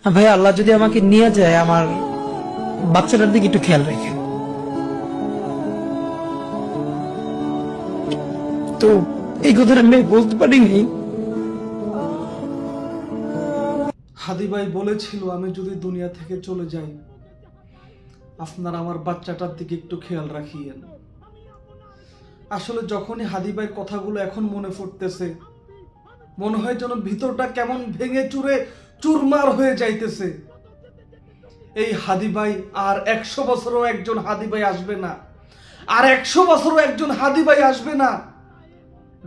ভাই আল্লাহ যদি আমাকে নিয়ে যায়, আমার বাচ্চাটার দিকে একটু খেয়াল রেখেন। তো এই কথাটা আমি বলতে পারিনি। হাদি ভাই বলেছিল আমি যদি দুনিয়া থেকে চলে যাই আপনারা আমার বাচ্চাটার দিকে একটু খেয়াল রাখিয়েন। আসলে যখনই হাদি ভাইয়ের কথাগুলো এখন মনে পড়তেছে, মনে হয় যেন ভিতরটা কেমন ভেঙে চুরে চুরমার হয়ে যাইতেছে। এই হাদি ভাই আর 100 বছরও একজন হাদি ভাই আসবে না, আর 100 বছরও একজন হাদি ভাই আসবে না।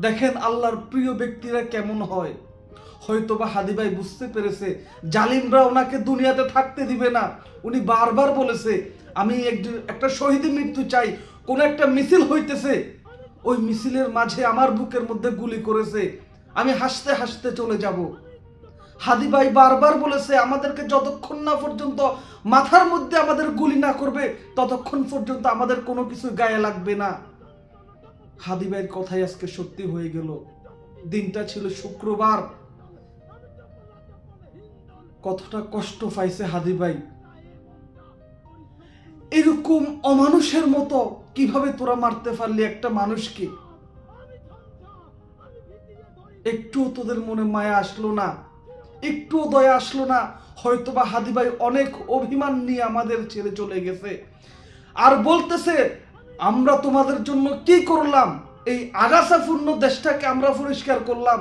দেখেন আল্লাহর প্রিয় ব্যক্তিরা কেমন হয়। হয়তোবা হাদি ভাই বুঝতে পেরেছে জালিমরা ওনাকে দুনিয়াতে থাকতে দিবে না। উনি বারবার বলেছে আমি একটা শহীদ মৃত্যু চাই। কোন একটা মিছিল হইতেছে, ওই মিছিলের মাঝে আমার বুকের মধ্যে গুলি করেছে, আমি হাসতে হাসতে চলে যাব। হাদি ভাই বারবার বলেছে আমাদেরকে যতক্ষণ না পর্যন্ত মাথার মধ্যে আমাদের গুলি না করবে ততক্ষণ পর্যন্ত আমাদের কোনো কিছু গায়ে লাগবে না। হাদি ভাইয়ের কথাই আজকে সত্যি হয়ে গেল। দিনটা ছিল শুক্রবার। কতটা কষ্ট পাইছে হাদি ভাই। এরকম অমানুষের মতো কিভাবে তোরা মারতে পারলি একটা মানুষকে? একটুও তোদের মনে মায়া আসলো না, একটুও দয়া আসলো না? হয়তোবা হাদি ভাই অনেক অভিমান নিয়ে আমাদের ছেড়ে চলে গেছে, আর বলতেছে আমরা তোমাদের জন্য কি করলাম, এই আগাছাপূর্ণ দেশটাকে আমরা পরিষ্কার করলাম,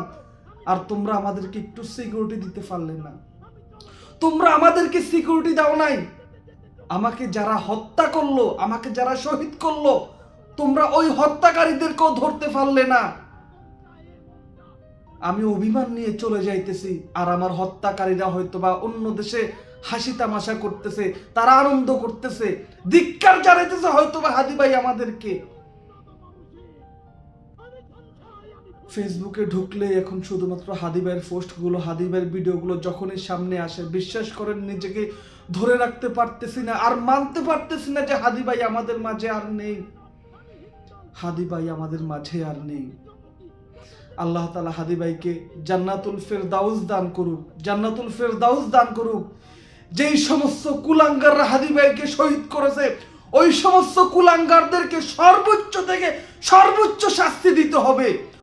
আর তোমরা আমাদেরকে একটু সিকিউরিটি দিতে পারলে না। তোমরা আমাদেরকে সিকিউরিটি দাও নাই। আমাকে যারা হত্যা করলো, আমাকে যারা শহীদ করলো, তোমরা ওই হত্যাকারীদেরকেও ধরতে পারলে না। আমি অভিমান নিয়ে চলে যাইতেছি, আর আমার হত্যাকারীরা হয়তোবা অন্য দেশে হাসি তামাশা করতেছে, তারা আনন্দ করতেছে, ধিক্কার জানাইতেছে হয়তোবা হাদি ভাই আমাদেরকে। ফেসবুকে ঢুকলে এখন শুধুমাত্র হাদি ভাইয়ের পোস্টগুলো, হাদি ভাইয়ের ভিডিওগুলো যখনই সামনে আসে, বিশ্বাস করেন নিজেকে ধরে রাখতে পারতেছি না, আর মানতে পারতেছি না যে হাদি ভাই আমাদের মাঝে আর নেই। হাদি ভাই আমাদের মাঝে আর নেই। আল্লাহ তাআলা হাদি ভাইকে জান্নাতুল ফেরদাউস দান করুক, জান্নাতুল ফেরদাউস দান করুক। যেই সমস্ত কুলাঙ্গাররা হাদি ভাইকে শহীদ করেছে, ওই সমস্ত কুলাঙ্গারদেরকে সর্বোচ্চ থেকে সর্বোচ্চ শাস্তি দিতে হবে।